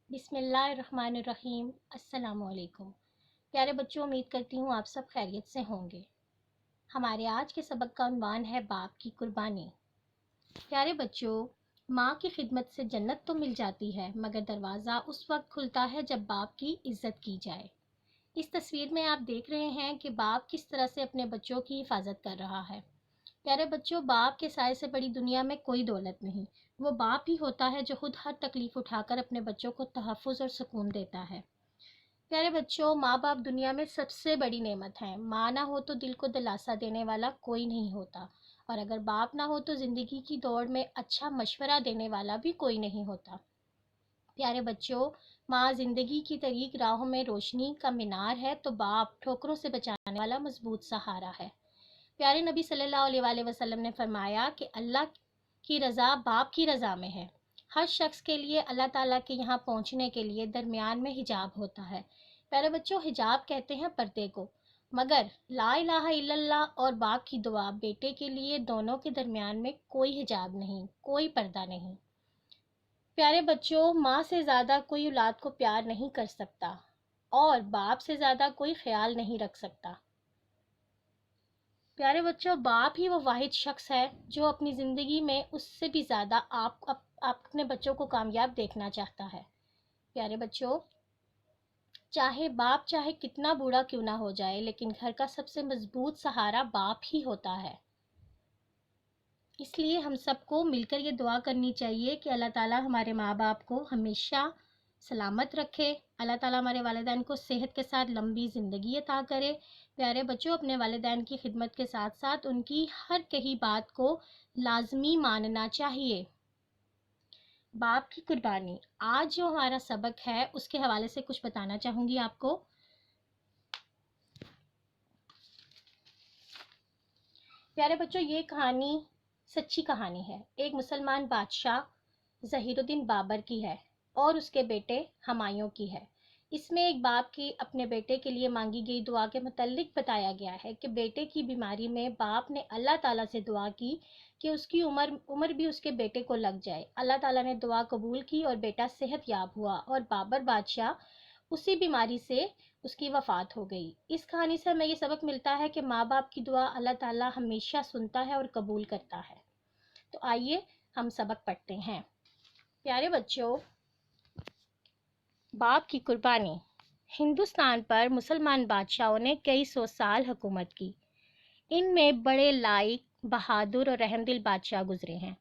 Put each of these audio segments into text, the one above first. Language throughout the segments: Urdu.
بسم اللہ الرحمن الرحیم۔ السلام علیکم پیارے بچوں، امید کرتی ہوں آپ سب خیریت سے ہوں گے۔ ہمارے آج کے سبق کا عنوان ہے باپ کی قربانی۔ پیارے بچوں، ماں کی خدمت سے جنت تو مل جاتی ہے، مگر دروازہ اس وقت کھلتا ہے جب باپ کی عزت کی جائے۔ اس تصویر میں آپ دیکھ رہے ہیں کہ باپ کس طرح سے اپنے بچوں کی حفاظت کر رہا ہے۔ پیارے بچوں، باپ کے سائے سے بڑی دنیا میں کوئی دولت نہیں۔ وہ باپ ہی ہوتا ہے جو خود ہر تکلیف اٹھا کر اپنے بچوں کو تحفظ اور سکون دیتا ہے۔ پیارے بچوں، ماں باپ دنیا میں سب سے بڑی نعمت ہیں۔ ماں نہ ہو تو دل کو دلاسا دینے والا کوئی نہیں ہوتا، اور اگر باپ نہ ہو تو زندگی کی دوڑ میں اچھا مشورہ دینے والا بھی کوئی نہیں ہوتا۔ پیارے بچوں، ماں زندگی کی طریق راہوں میں روشنی کا مینار ہے تو باپ ٹھوکروں سے بچانے والا مضبوط سہارا ہے۔ پیارے نبی صلی اللہ علیہ وآلہ وسلم نے فرمایا کہ اللہ کی رضا باپ کی رضا میں ہے۔ ہر شخص کے لیے اللہ تعالیٰ کے یہاں پہنچنے کے لیے درمیان میں حجاب ہوتا ہے۔ پیارے بچوں، حجاب کہتے ہیں پردے کو، مگر لا الہ الا اللہ اور باپ کی دعا بیٹے کے لیے دونوں کے درمیان میں کوئی حجاب نہیں، کوئی پردہ نہیں۔ پیارے بچوں، ماں سے زیادہ کوئی اولاد کو پیار نہیں کر سکتا، اور باپ سے زیادہ کوئی خیال نہیں رکھ سکتا۔ پیارے بچوں، باپ ہی وہ واحد شخص ہے جو اپنی زندگی میں اس سے بھی زیادہ آپ اپنے بچوں کو کامیاب دیکھنا چاہتا ہے۔ پیارے بچوں، چاہے کتنا بوڑھا کیوں نہ ہو جائے، لیکن گھر کا سب سے مضبوط سہارا باپ ہی ہوتا ہے۔ اس لیے ہم سب کو مل کر یہ دعا کرنی چاہیے کہ اللہ تعالیٰ ہمارے ماں باپ کو ہمیشہ سلامت رکھے، اللہ تعالیٰ ہمارے والدین کو صحت کے ساتھ لمبی زندگی عطا کرے۔ پیارے بچوں، اپنے والدین کی خدمت کے ساتھ ساتھ ان کی ہر کہی بات کو لازمی ماننا چاہیے۔ باپ کی قربانی، آج جو ہمارا سبق ہے اس کے حوالے سے کچھ بتانا چاہوں گی آپ کو۔ پیارے بچوں، یہ کہانی سچی کہانی ہے۔ ایک مسلمان بادشاہ ظہیر الدین بابر کی ہے اور اس کے بیٹے ہمایوں کی ہے۔ اس میں ایک باپ کی اپنے بیٹے کے لیے مانگی گئی دعا کے متعلق بتایا گیا ہے کہ بیٹے کی بیماری میں باپ نے اللہ تعالیٰ سے دعا کی کہ اس کی عمر بھی اس کے بیٹے کو لگ جائے۔ اللہ تعالیٰ نے دعا قبول کی اور بیٹا صحت یاب ہوا، اور بابر بادشاہ اسی بیماری سے اس کی وفات ہو گئی۔ اس کہانی سے ہمیں یہ سبق ملتا ہے کہ ماں باپ کی دعا اللہ تعالیٰ ہمیشہ سنتا ہے اور قبول کرتا ہے۔ تو آئیے ہم سبق پڑھتے ہیں۔ پیارے بچوں، باپ کی قربانی۔ ہندوستان پر مسلمان بادشاہوں نے کئی سو سال حکومت کی۔ ان میں بڑے لائق، بہادر اور رحم دل بادشاہ گزرے ہیں۔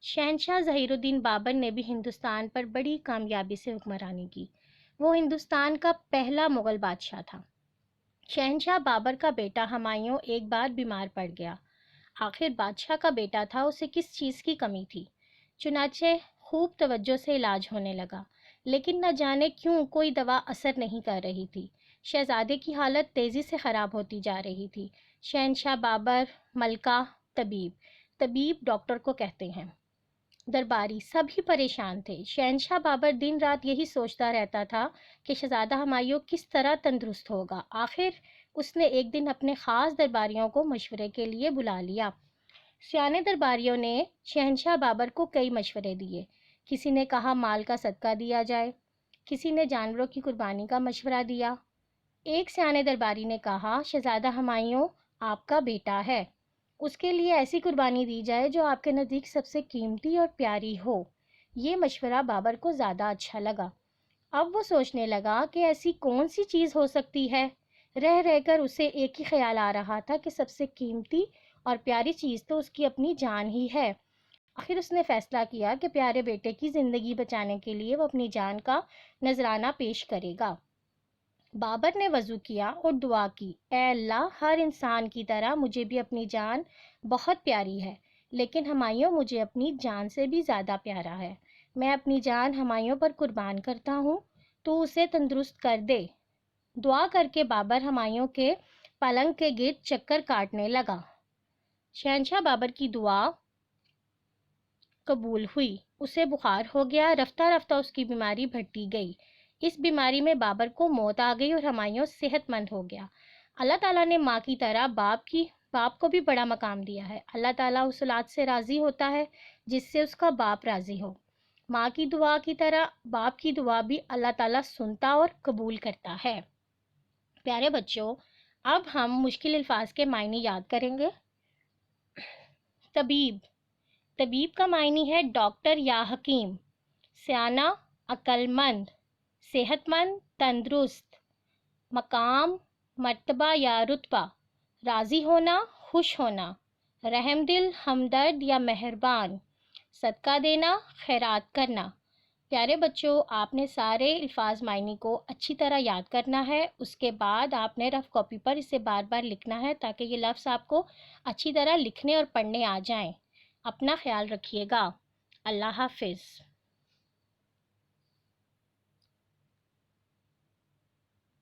شہنشاہ ظہیر الدین بابر نے بھی ہندوستان پر بڑی کامیابی سے حکمرانی کی۔ وہ ہندوستان کا پہلا مغل بادشاہ تھا۔ شہنشاہ بابر کا بیٹا ہمایوں ایک بار بیمار پڑ گیا۔ آخر بادشاہ کا بیٹا تھا، اسے کس چیز کی کمی تھی؟ چنانچہ خوب توجہ سے علاج ہونے لگا، لیکن نہ جانے کیوں کوئی دوا اثر نہیں کر رہی تھی۔ شہزادے کی حالت تیزی سے خراب ہوتی جا رہی تھی۔ شہنشاہ بابر، ملکہ، طبیب ڈاکٹر کو کہتے ہیں، درباری سبھی پریشان تھے۔ شہنشاہ بابر دن رات یہی سوچتا رہتا تھا کہ شہزادہ ہمایوں کس طرح تندرست ہوگا۔ آخر اس نے ایک دن اپنے خاص درباریوں کو مشورے کے لیے بلا لیا۔ سیانے درباریوں نے شہنشاہ بابر کو کئی مشورے دیے۔ کسی نے کہا مال کا صدقہ دیا جائے، کسی نے جانوروں کی قربانی کا مشورہ دیا۔ ایک سیانے درباری نے کہا شہزادہ ہمایوں آپ کا بیٹا ہے، اس کے لیے ایسی قربانی دی جائے جو آپ کے نزدیک سب سے قیمتی اور پیاری ہو۔ یہ مشورہ بابر کو زیادہ اچھا لگا۔ اب وہ سوچنے لگا کہ ایسی کون سی چیز ہو سکتی ہے۔ رہ رہ کر اسے ایک ہی خیال آ رہا تھا کہ سب سے قیمتی اور پیاری چیز تو اس کی اپنی جان ہی ہے۔ آخر اس نے فیصلہ کیا کہ پیارے بیٹے کی زندگی بچانے کے لیے وہ اپنی جان کا نذرانہ پیش کرے گا۔ بابر نے وضو کیا اور دعا کی، اے اللہ، ہر انسان کی طرح مجھے بھی اپنی جان بہت پیاری ہے، لیکن ہمایوں مجھے اپنی جان سے بھی زیادہ پیارا ہے۔ میں اپنی جان ہمایوں پر قربان کرتا ہوں، تو اسے تندرست کر دے۔ دعا کر کے بابر ہمایوں کے پلنگ کے گرد چکر کاٹنے لگا۔ شہنشاہ بابر کی دعا قبول ہوئی، اسے بخار ہو گیا۔ رفتہ رفتہ اس کی بیماری بڑھتی گئی۔ اس بیماری میں بابر کو موت آ گئی اور ہمایوں صحت مند ہو گیا۔ اللہ تعالیٰ نے ماں کی طرح باپ کو بھی بڑا مقام دیا ہے۔ اللہ تعالیٰ اس اولاد سے راضی ہوتا ہے جس سے اس کا باپ راضی ہو۔ ماں کی دعا کی طرح باپ کی دعا بھی اللہ تعالیٰ سنتا اور قبول کرتا ہے۔ پیارے بچوں، اب ہم مشکل الفاظ کے معنی یاد کریں گے۔ طبیب، طبیب کا معنی ہے ڈاکٹر یا حکیم۔ سیانہ، عقل مند، صحت مند، تندرست۔ مقام، مرتبہ یا رتبہ، راضی ہونا، خوش ہونا۔ رحم دل، ہمدرد یا مہربان۔ صدقہ دینا، خیرات کرنا۔ پیارے بچوں، آپ نے سارے الفاظ معنی کو اچھی طرح یاد کرنا ہے۔ اس کے بعد آپ نے رف کاپی پر اسے بار بار لکھنا ہے تاکہ یہ لفظ آپ کو اچھی طرح لکھنے اور پڑھنے آ جائیں۔ اپنا خیال رکھیے گا۔ اللہ حافظ۔